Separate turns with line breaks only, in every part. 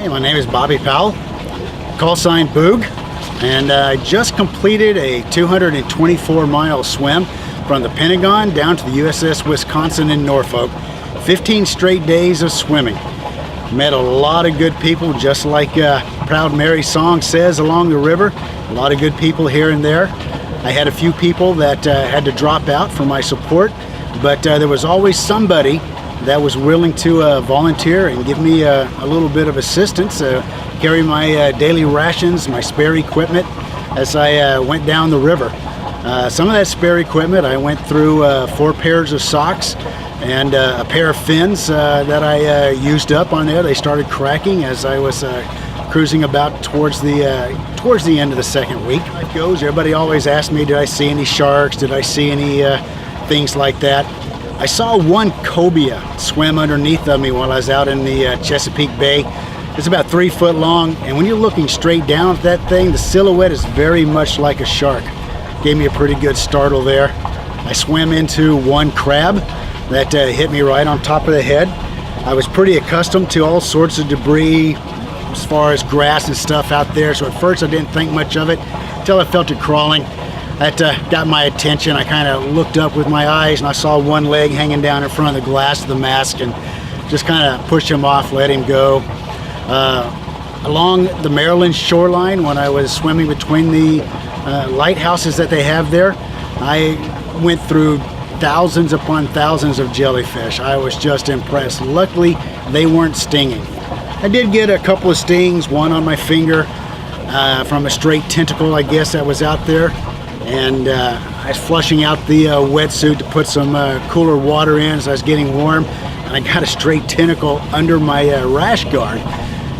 Hey, my name is Bobby Powell, call sign Boog, and I just completed a 224-mile swim from the Pentagon down to the USS Wisconsin in Norfolk. 15 straight days of swimming. Met a lot of good people, just like Proud Mary's song says, along the river. A lot of good people here and there. I had a few people that had to drop out for my support, but there was always somebody that was willing to volunteer and give me a little bit of assistance, carry my daily rations, my spare equipment as I went down the river. Some of that spare equipment, I went through 4 pairs of socks and a pair of fins that I used up on there. They started cracking as I was cruising about towards the end of the second week. It goes. Everybody always asks me, did I see any sharks? Did I see any things like that? I saw one cobia swim underneath of me while I was out in the Chesapeake Bay. It's about 3 foot long, and when you're looking straight down at that thing, the silhouette is very much like a shark. Gave me a pretty good startle there. I swam into one crab that hit me right on top of the head. I was pretty accustomed to all sorts of debris as far as grass and stuff out there, so at first I didn't think much of it until I felt it crawling. That got my attention. I kind of looked up with my eyes and I saw one leg hanging down in front of the glass of the mask and just kind of pushed him off, let him go. Along the Maryland shoreline, when I was swimming between the lighthouses that they have there, I went through thousands upon thousands of jellyfish. I was just impressed. Luckily, they weren't stinging. I did get a couple of stings, one on my finger from a straight tentacle, I guess, that was out there. And I was flushing out the wetsuit to put some cooler water in as I was getting warm, and I got a straight tentacle under my rash guard.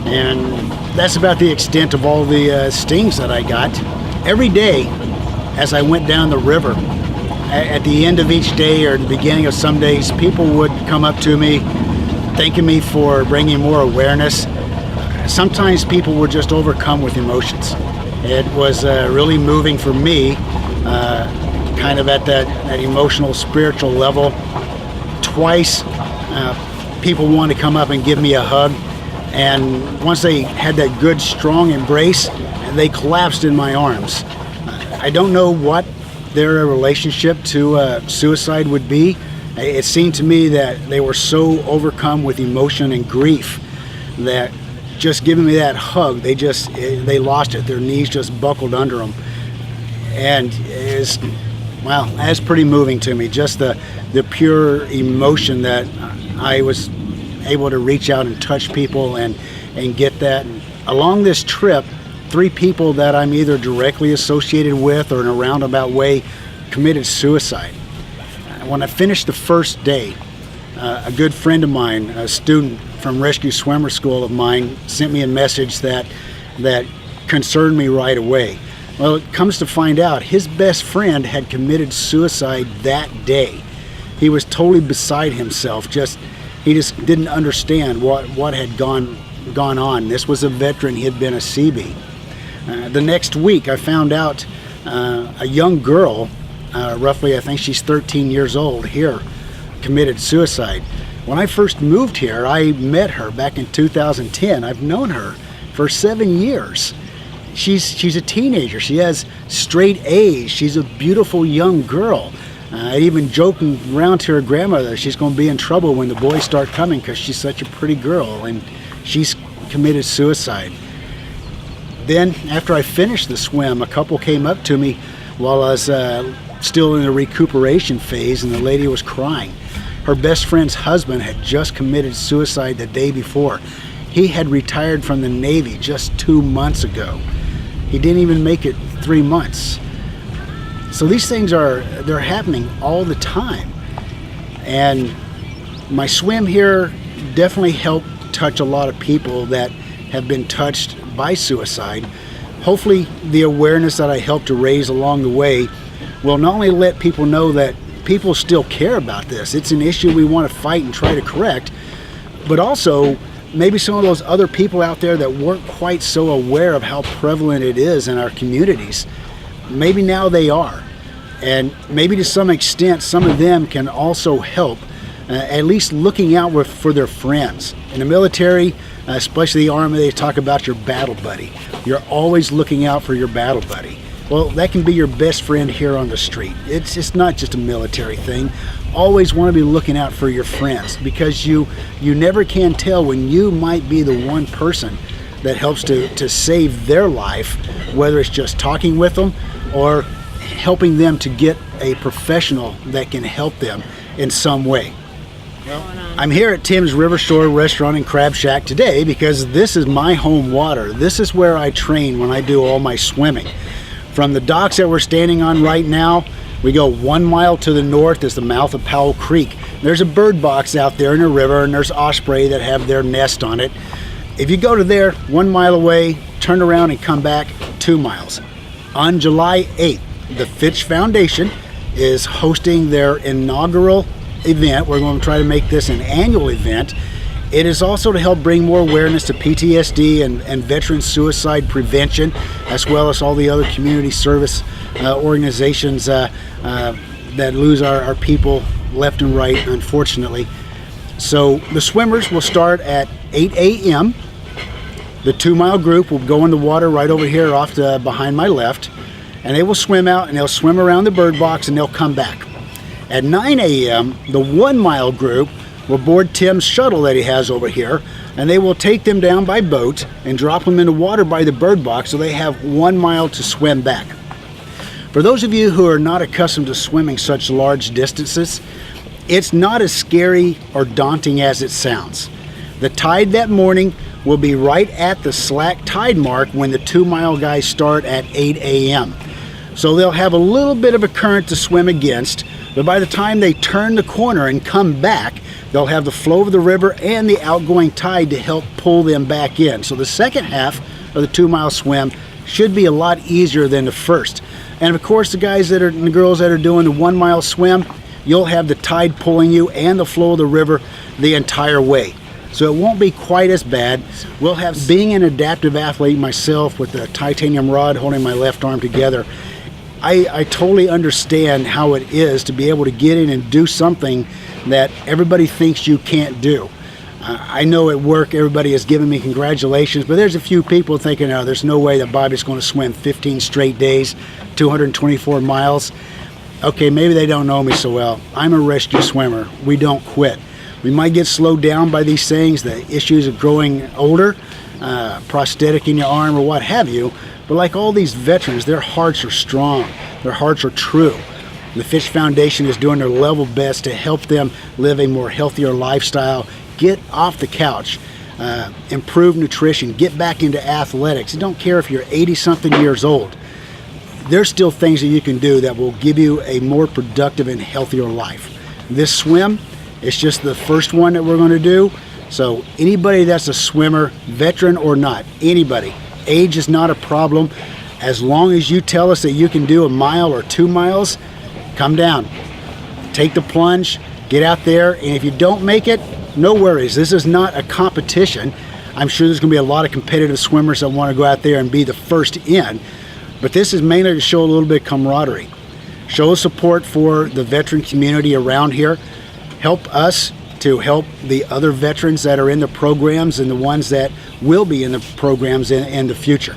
And that's about the extent of all the stings that I got. Every day as I went down the river, at the end of each day or the beginning of some days, people would come up to me thanking me for bringing more awareness. Sometimes people were just overcome with emotions. It was really moving for me, kind of at that emotional, spiritual level. Twice, people wanted to come up and give me a hug, and once they had that good, strong embrace, they collapsed in my arms. I don't know what their relationship to suicide would be. It seemed to me that they were so overcome with emotion and grief that just giving me that hug, they lost it. Their knees just buckled under them, and that's pretty moving to me. Just the pure emotion that I was able to reach out and touch people and get that. Along this trip, 3 people that I'm either directly associated with or in a roundabout way committed suicide. When I finished the first day, a good friend of mine, a student from Rescue Swimmer School of mine, sent me a message that concerned me right away. Well, it comes to find out his best friend had committed suicide that day. He was totally beside himself. He just didn't understand what had gone on. This was a veteran. He had been a Seabee. The next week, I found out a young girl, roughly, I think she's 13 years old here, committed suicide. When I first moved here, I met her back in 2010. I've known her for 7 years. She's a teenager. She has straight A's. She's a beautiful young girl. I even joking around to her grandmother, she's going to be in trouble when the boys start coming because she's such a pretty girl, and she's committed suicide. Then, after I finished the swim, a couple came up to me while I was still in the recuperation phase, and the lady was crying. Her best friend's husband had just committed suicide the day before. He had retired from the Navy just 2 months ago. He didn't even make it 3 months. So these things they're happening all the time. And my swim here definitely helped touch a lot of people that have been touched by suicide. Hopefully the awareness that I helped to raise along the way will not only let people know that people still care about this, it's an issue we want to fight and try to correct, but also maybe some of those other people out there that weren't quite so aware of how prevalent it is in our communities, maybe now they are. And maybe to some extent, some of them can also help, at least looking out for their friends. In the military, especially the Army. They talk about your battle buddy. You're always looking out for your battle buddy. Well, that can be your best friend here on the street. It's not just a military thing. Always want to be looking out for your friends, because you never can tell when you might be the one person that helps to save their life, whether it's just talking with them or helping them to get a professional that can help them in some way. I'm here at Tim's Rivershore Restaurant and Crab Shack today because this is my home water. This is where I train when I do all my swimming. From the docks that we're standing on right now, we go 1 mile to the north is the mouth of Powell Creek. There's a bird box out there in the river, and there's osprey that have their nest on it. If you go to there 1 mile away, turn around and come back 2 miles. On July 8th, the Fitch Foundation is hosting their inaugural event. We're going to try to make this an annual event. It is also to help bring more awareness to PTSD and veteran suicide prevention, as well as all the other community service organizations that lose our people left and right, unfortunately. So the swimmers will start at 8 a.m. The 2 mile group will go in the water right over here off behind my left, and they will swim out and they'll swim around the bird box and they'll come back. At 9 a.m. the 1 mile group will board Tim's shuttle that he has over here, and they will take them down by boat and drop them in the water by the bird box, so they have 1 mile to swim back. For those of you who are not accustomed to swimming such large distances, it's not as scary or daunting as it sounds. The tide that morning will be right at the slack tide mark when the 2 mile guys start at 8 a.m. So they'll have a little bit of a current to swim against, but by the time they turn the corner and come back, they'll have the flow of the river and the outgoing tide to help pull them back in. So the second half of the 2 mile swim should be a lot easier than the first. And of course, the guys and the girls that are doing the 1 mile swim, you'll have the tide pulling you and the flow of the river the entire way. So it won't be quite as bad. We'll have, being an adaptive athlete myself with the titanium rod holding my left arm together, I totally understand how it is to be able to get in and do something that everybody thinks you can't do. I know at work everybody has given me congratulations, but there's a few people thinking, oh, there's no way that Bobby's going to swim 15 straight days, 224 miles. Okay, maybe they don't know me so well. I'm a rescue swimmer. We don't quit. We might get slowed down by these things, the issues of growing older, prosthetic in your arm or what have you, but like all these veterans, their hearts are strong, their hearts are true. The Fitch Foundation is doing their level best to help them live a more healthier lifestyle, get off the couch, improve nutrition, get back into athletics. You don't care if you're 80-something years old. There's still things that you can do that will give you a more productive and healthier life. This swim is just the first one that we're going to do. So anybody that's a swimmer, veteran or not, anybody, age is not a problem. As long as you tell us that you can do 1 mile or 2 miles, come down, take the plunge, get out there, and if you don't make it, no worries. This is not a competition. I'm sure there's going to be a lot of competitive swimmers that want to go out there and be the first in, but this is mainly to show a little bit of camaraderie, show support for the veteran community around here, help us to help the other veterans that are in the programs and the ones that will be in the programs in the future.